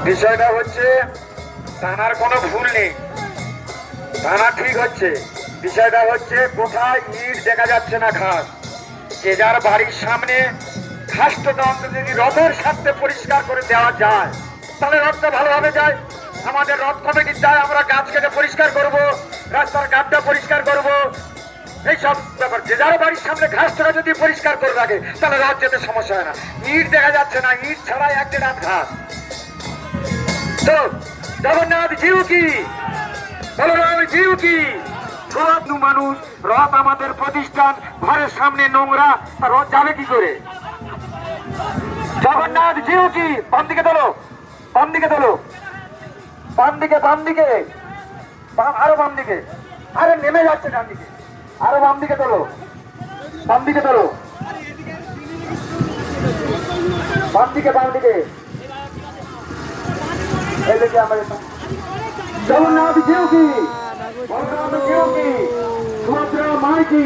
বিষয়টা হচ্ছে থানার কোনো ভুল নেই, থানা ঠিক হচ্ছে। বিষয়টা হচ্ছে কোথায় ইট দেখা যাচ্ছে না, ঘাস। যে যার বাড়ির সামনে ঘাসটা অন্তত যদি রথের সাথে পরিষ্কার করে দেওয়া যায় তাহলে রথটা ভালোভাবে যায়। আমাদের রথ কমিটি চায় আমরা গাছ কেটে পরিষ্কার করব, রাস্তার গাছটা পরিষ্কার করব, এইসব ব্যাপার। যে যার বাড়ির সামনে ঘাসটা যদি পরিষ্কার করে রাখে তাহলে রথ যেতে সমস্যা হয় না। ইট দেখা যাচ্ছে না, ইট ছাড়াই এক দেড় ঘাস। তো জগন্নাথ জিউ কি, বলরাম জিউ কি। মানুষ, রথ আমাদের প্রতিষ্ঠান, ঘরের সামনে নোংরা, রথ যাবে কি করে? জগন্নাথ জিউ কি। বাম দিকে তোলো, বাম দিকে তোলো, বাম দিকে, বাম দিকে, আরো বাম দিকে, আরে নেমে যাচ্ছে ডান দিকে, আরো বাম দিকে তোলো, বাম দিকে তোলো, বাম দিকে, বাম দিকে। এই দেখে আমাদের জগন্নাথ জিউ কি, বলরাম জিউ কি, সুভদ্রা মাই কি।